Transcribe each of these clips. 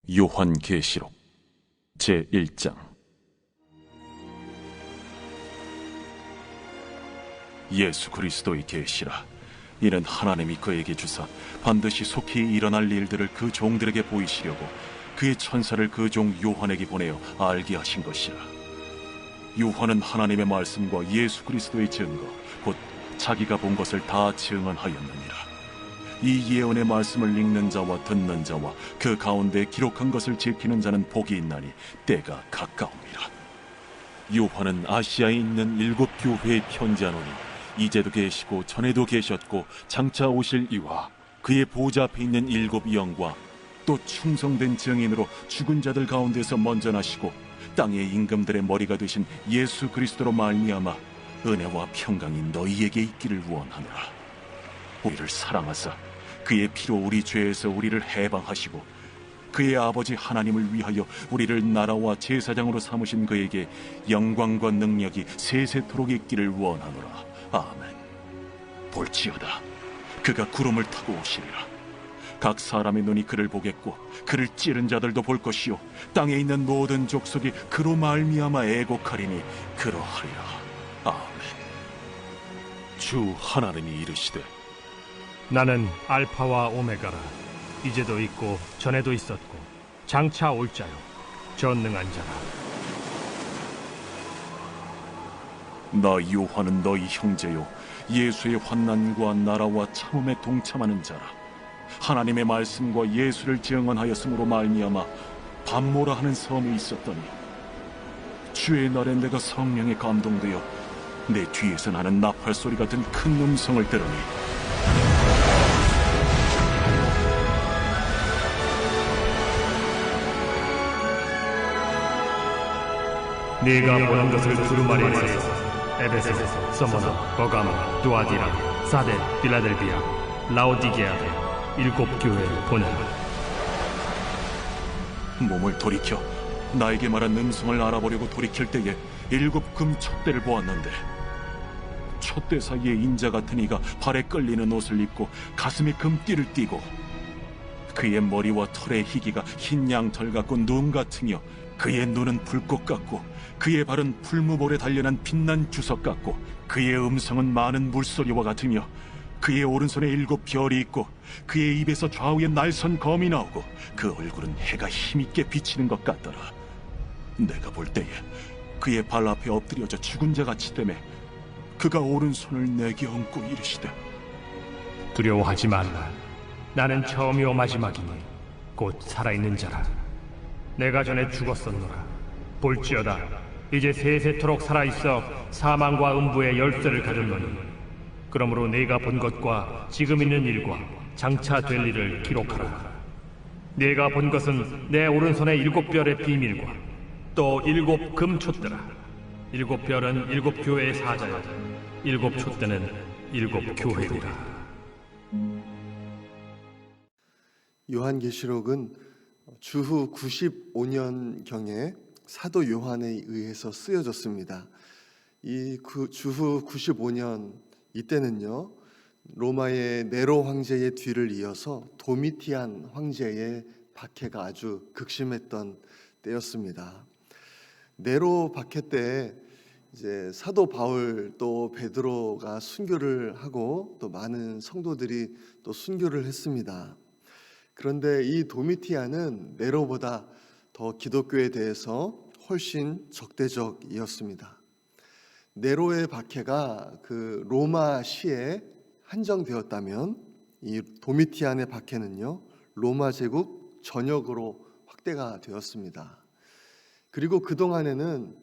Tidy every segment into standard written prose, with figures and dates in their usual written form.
요한계시록 제1장. 예수 그리스도의 계시라. 이는 하나님이 그에게 주사 반드시 속히 일어날 일들을 그 종들에게 보이시려고 그의 천사를 그 종 요한에게 보내어 알게 하신 것이라. 요한은 하나님의 말씀과 예수 그리스도의 증거 곧 자기가 본 것을 다 증언하였느니라. 이 예언의 말씀을 읽는 자와 듣는 자와 그 가운데 기록한 것을 지키는 자는 복이 있나니 때가 가까움이라. 요한은 아시아에 있는 7교회에 편지하노니 이제도 계시고 전에도 계셨고 장차 오실 이와 그의 보좌 앞에 있는 7 영과 또 충성된 증인으로 죽은 자들 가운데서 먼저 나시고 땅의 임금들의 머리가 되신 예수 그리스도로 말미암아 은혜와 평강이 너희에게 있기를 원하노라. 우리를 사랑하사 그의 피로 우리 죄에서 우리를 해방하시고 그의 아버지 하나님을 위하여 우리를 나라와 제사장으로 삼으신 그에게 영광과 능력이 세세토록 있기를 원하노라. 아멘. 볼지어다, 그가 구름을 타고 오시리라. 각 사람의 눈이 그를 보겠고 그를 찌른 자들도 볼 것이요 땅에 있는 모든 족속이 그로 말미암아 애곡하리니 그러하리라. 아멘. 주 하나님이 이르시되 나는 알파와 오메가라. 이제도 있고 전에도 있었고 장차 올 자요 전능한 자라. 나 요한은 너희 형제요 예수의 환난과 나라와 참음에 동참하는 자라. 하나님의 말씀과 예수를 증언하였으므로 말미암아 밤모라 하는 섬에 있었더니 주의 날에 내가 성령에 감동되어 내 뒤에서 나는 나팔 소리 같은 큰 음성을 들으니 네가 보는 것을 두루마리에 있어서 에베소, 서머나, 버가모, 두아디라, 사데, 빌라델비아, 라오디게아에 7 교회를 보내라. 몸을 돌이켜 나에게 말한 음성을 알아보려고 돌이킬 때에 7 금 촛대를 보았는데 촛대 사이에 인자 같은 이가 발에 끌리는 옷을 입고 가슴에 금띠를 띠고 그의 머리와 털의 희기가 흰 양털 같고 눈 같으며 그의 눈은 불꽃 같고 그의 발은 풀무볼에 단련한 빛난 주석 같고 그의 음성은 많은 물소리와 같으며 그의 오른손에 7 별이 있고 그의 입에서 좌우에 날선 검이 나오고 그 얼굴은 해가 힘있게 비치는 것 같더라. 내가 볼 때에 그의 발 앞에 엎드려져 죽은 자같이 되매 그가 오른손을 내게 얹고 이르시되 두려워하지 말라. 나는 처음이요 마지막이니 곧 살아있는 자라. 내가 전에 죽었었노라. 볼지어다, 이제 세세토록 살아있어 사망과 음부의 열쇠를 가졌노니 그러므로 네가 본 것과 지금 있는 일과 장차 될 일을 기록하라. 네가 본 것은 내 오른손의 7 별의 비밀과 또 7 금촛대라. 7 별은 7 교회의 사자여 7 촛대는 7 교회이라. 요한계시록은 주후 95년경에 사도 요한에 의해서 쓰여졌습니다. 이 주후 95년 이때는요, 로마의 네로 황제의 뒤를 이어서 도미티안 황제의 박해가 아주 극심했던 때였습니다. 네로 박해 때 이제 사도 바울 또 베드로가 순교를 하고 또 많은 성도들이 또 순교를 했습니다. 그런데 이 도미티안은 네로보다 더 기독교에 대해서 훨씬 적대적이었습니다. 네로의 박해가 그 로마시에 한정되었다면 이 도미티안의 박해는요, 로마 제국 전역으로 확대가 되었습니다. 그리고 그동안에는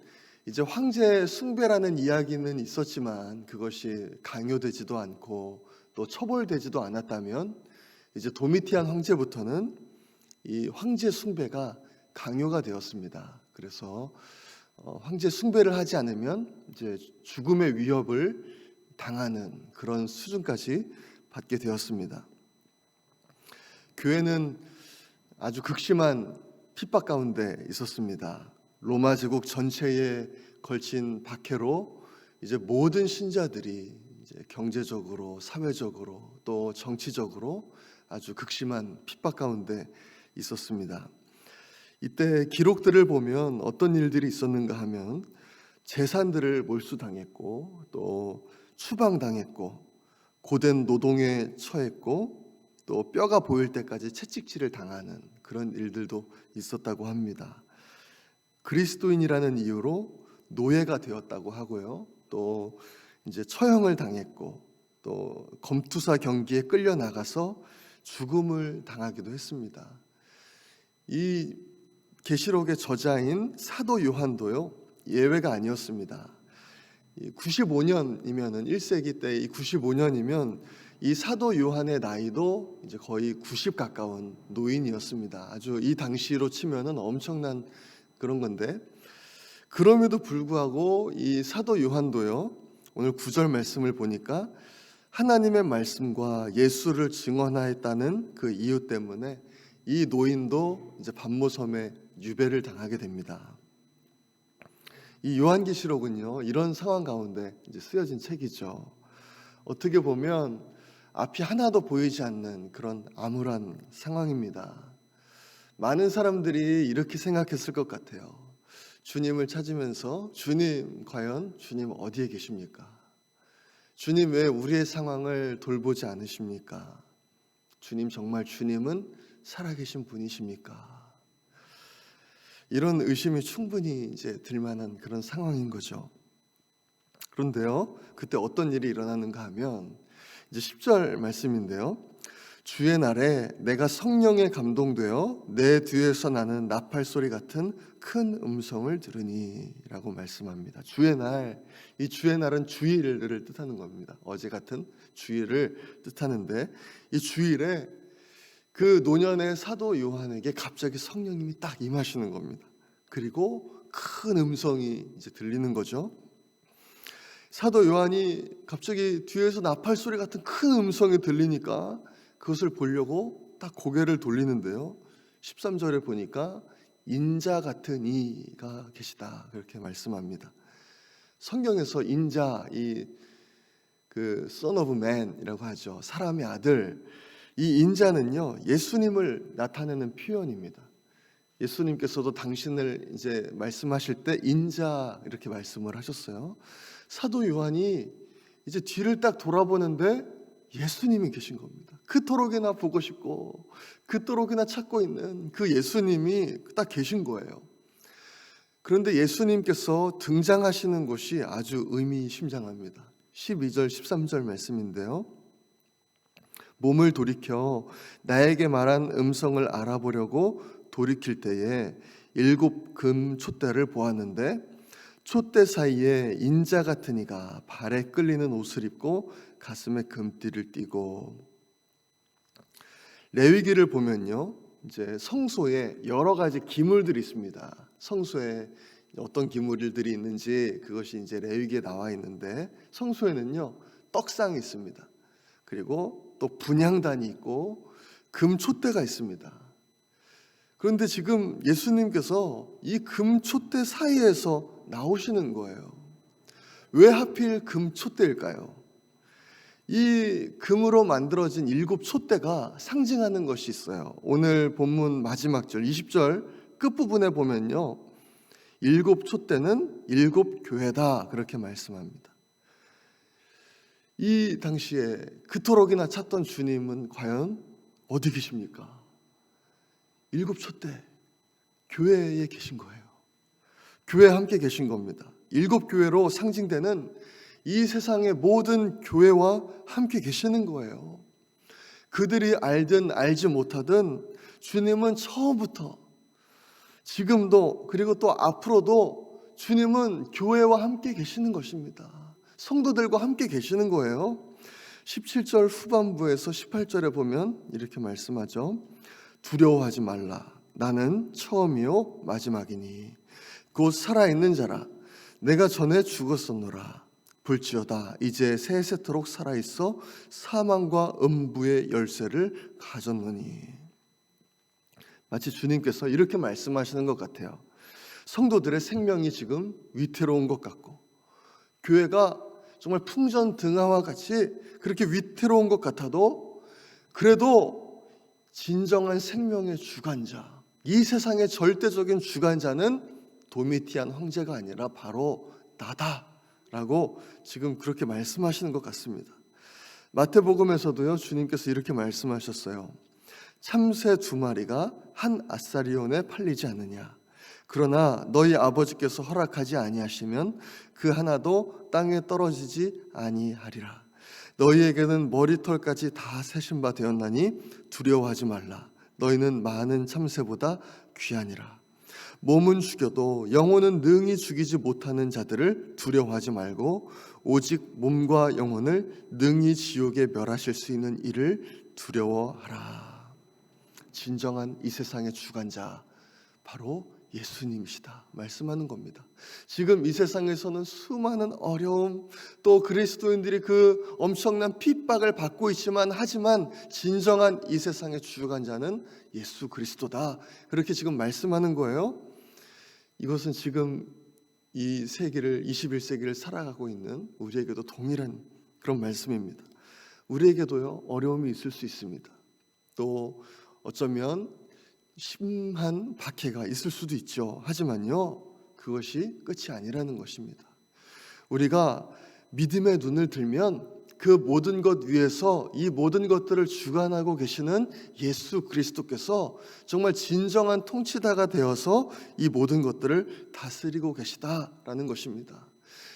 이제 황제 숭배라는 이야기는 있었지만 그것이 강요되지도 않고 또 처벌되지도 않았다면 이제 도미티안 황제부터는 이 황제 숭배가 강요가 되었습니다. 그래서 황제 숭배를 하지 않으면 이제 죽음의 위협을 당하는 그런 수준까지 받게 되었습니다. 교회는 아주 극심한 핍박 가운데 있었습니다. 로마 제국 전체에 걸친 박해로 이제 모든 신자들이 이제 경제적으로, 사회적으로 또 정치적으로 아주 극심한 핍박 가운데 있었습니다. 이때 기록들을 보면 어떤 일들이 있었는가 하면 재산들을 몰수당했고 또 추방당했고 고된 노동에 처했고 또 뼈가 보일 때까지 채찍질을 당하는 그런 일들도 있었다고 합니다. 그리스도인이라는 이유로 노예가 되었다고 하고요. 또 이제 처형을 당했고 또 검투사 경기에 끌려 나가서 죽음을 당하기도 했습니다. 이 계시록의 저자인 사도 요한도요, 예외가 아니었습니다. 95년이면은 1세기 때 이 95년이면 이 사도 요한의 나이도 이제 거의 90 가까운 노인이었습니다. 아주 이 당시로 치면은 엄청난 그런 건데, 그럼에도 불구하고 이 사도 요한도요, 오늘 9절 말씀을 보니까 하나님의 말씀과 예수를 증언하였다는 그 이유 때문에 이 노인도 이제 반모섬에 유배를 당하게 됩니다. 이 요한계시록은요, 이런 상황 가운데 이제 쓰여진 책이죠. 어떻게 보면 앞이 하나도 보이지 않는 그런 암울한 상황입니다. 많은 사람들이 이렇게 생각했을 것 같아요. 주님을 찾으면서 주님, 과연 주님 어디에 계십니까? 주님 왜 우리의 상황을 돌보지 않으십니까? 주님, 정말 주님은 살아계신 분이십니까? 이런 의심이 충분히 이제 들만한 그런 상황인 거죠. 그런데요, 그때 어떤 일이 일어나는가 하면 이제 10절 말씀인데요. 주의 날에 내가 성령에 감동되어 내 뒤에서 나는 나팔 소리 같은 큰 음성을 들으니 라고 말씀합니다. 주의 날, 이 주의 날은 주일을 뜻하는 겁니다. 어제 같은 주일을 뜻하는데 이 주일에 그 노년의 사도 요한에게 갑자기 성령님이 딱 임하시는 겁니다. 그리고 큰 음성이 이제 들리는 거죠. 사도 요한이 갑자기 뒤에서 나팔 소리 같은 큰 음성이 들리니까 그것을 보려고 딱 고개를 돌리는데요. 13절에 보니까 인자 같은 이가 계시다 그렇게 말씀합니다. 성경에서 인자, 그 Son of Man이라고 하죠. 사람의 아들. 이 인자는요, 예수님을 나타내는 표현입니다. 예수님께서도 당신을 이제 말씀하실 때 인자 이렇게 말씀을 하셨어요. 사도 요한이 이제 뒤를 딱 돌아보는데 예수님이 계신 겁니다. 그토록이나 보고 싶고 그토록이나 찾고 있는 그 예수님이 딱 계신 거예요. 그런데 예수님께서 등장하시는 곳이 아주 의미심장합니다. 12절 13절 말씀인데요. 몸을 돌이켜 나에게 말한 음성을 알아보려고 돌이킬 때에 7 금 촛대를 보았는데 촛대 사이에 인자 같은 이가 발에 끌리는 옷을 입고 가슴에 금띠를 띠고. 레위기를 보면요, 이제 성소에 여러 가지 기물들이 있습니다. 성소에 어떤 기물들이 있는지 그것이 이제 레위기에 나와 있는데 성소에는요 떡상이 있습니다. 그리고 또 분향단이 있고 금촛대가 있습니다. 그런데 지금 예수님께서 이 금촛대 사이에서 나오시는 거예요. 왜 하필 금촛대일까요? 이 금으로 만들어진 7 촛대가 상징하는 것이 있어요. 오늘 본문 마지막 절 20절 끝부분에 보면요, 7 촛대는 7 교회다 그렇게 말씀합니다. 이 당시에 그토록이나 찾던 주님은 과연 어디 계십니까? 7 촛대, 교회에 계신 거예요. 교회에 함께 계신 겁니다. 7 교회로 상징되는 이 세상의 모든 교회와 함께 계시는 거예요. 그들이 알든 알지 못하든 주님은 처음부터 지금도 그리고 또 앞으로도 주님은 교회와 함께 계시는 것입니다. 성도들과 함께 계시는 거예요. 17절 후반부에서 18절에 보면 이렇게 말씀하죠. 두려워하지 말라. 나는 처음이요 마지막이니 곧 살아있는 자라. 내가 전에 죽었었노라. 볼지어다 이제 세세토록 살아있어 사망과 음부의 열쇠를 가졌느니. 마치 주님께서 이렇게 말씀하시는 것 같아요. 성도들의 생명이 지금 위태로운 것 같고 교회가 정말 풍전등화와 같이 그렇게 위태로운 것 같아도 그래도 진정한 생명의 주관자, 이 세상의 절대적인 주관자는 도미티안 황제가 아니라 바로 나다라고 지금 그렇게 말씀하시는 것 같습니다. 마태복음에서도요, 주님께서 이렇게 말씀하셨어요. 참새 2마리가 한 아사리온에 팔리지 않느냐. 그러나 너희 아버지께서 허락하지 아니하시면 그 하나도 땅에 떨어지지 아니하리라. 너희에게는 머리털까지 다 세신 바 되었나니 두려워하지 말라. 너희는 많은 참새보다 귀하니라. 몸은 죽여도 영혼은 능히 죽이지 못하는 자들을 두려워하지 말고 오직 몸과 영혼을 능히 지옥에 멸하실 수 있는 이를 두려워하라. 진정한 이 세상의 주관자 바로 예수님이시다 말씀하는 겁니다. 지금 이 세상에서는 수많은 어려움, 또 그리스도인들이 그 엄청난 핍박을 받고 있지만, 하지만 진정한 이 세상의 주관자는 예수 그리스도다, 그렇게 지금 말씀하는 거예요. 이것은 지금 이 세기를, 21세기를 살아가고 있는 우리에게도 동일한 그런 말씀입니다. 우리에게도요, 어려움이 있을 수 있습니다. 또 어쩌면 심한 박해가 있을 수도 있죠. 하지만요, 그것이 끝이 아니라는 것입니다. 우리가 믿음의 눈을 들면 그 모든 것 위에서 이 모든 것들을 주관하고 계시는 예수 그리스도께서 정말 진정한 통치자가 되어서 이 모든 것들을 다스리고 계시다라는 것입니다.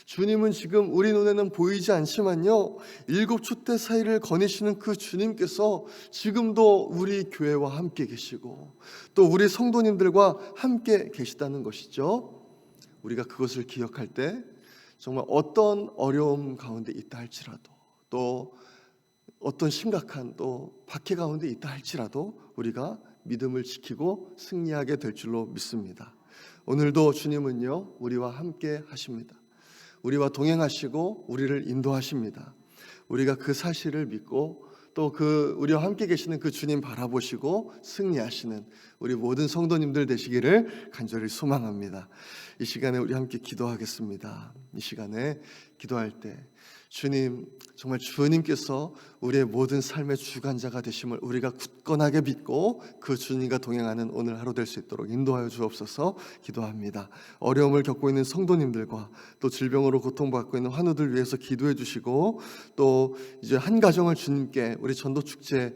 주님은 지금 우리 눈에는 보이지 않지만요, 7 촛대 사이를 거니시는 그 주님께서 지금도 우리 교회와 함께 계시고 또 우리 성도님들과 함께 계시다는 것이죠. 우리가 그것을 기억할 때 정말 어떤 어려움 가운데 있다 할지라도, 또 어떤 심각한 또 박해 가운데 있다 할지라도 우리가 믿음을 지키고 승리하게 될 줄로 믿습니다. 오늘도 주님은요, 우리와 함께 하십니다. 우리와 동행하시고 우리를 인도하십니다. 우리가 그 사실을 믿고 또 우리와 함께 계시는 그 주님 바라보시고 승리하시는 우리 모든 성도님들 되시기를 간절히 소망합니다. 이 시간에 우리 함께 기도하겠습니다. 이 시간에 기도할 때 주님, 정말 주님께서 우리의 모든 삶의 주관자가 되심을 우리가 굳건하게 믿고 그 주님과 동행하는 오늘 하루 될 수 있도록 인도하여 주옵소서. 기도합니다. 어려움을 겪고 있는 성도님들과 또 질병으로 고통받고 있는 환우들 위해서 기도해 주시고, 또 이제 한 가정을 주님께 우리 전도축제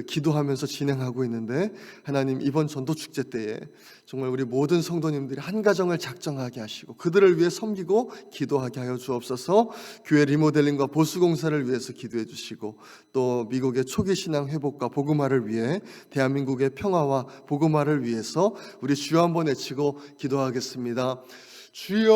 기도하면서 진행하고 있는데, 하나님 이번 전도축제 때에 정말 우리 모든 성도님들이 한 가정을 작정하게 하시고 그들을 위해 섬기고 기도하게 하여 주옵소서. 교회 리모델링과 보수공사를 위해서 기도해 주시고, 또 미국의 초기 신앙 회복과 복음화를 위해, 대한민국의 평화와 복음화를 위해서 우리 주여 한번 외치고 기도하겠습니다. 주여.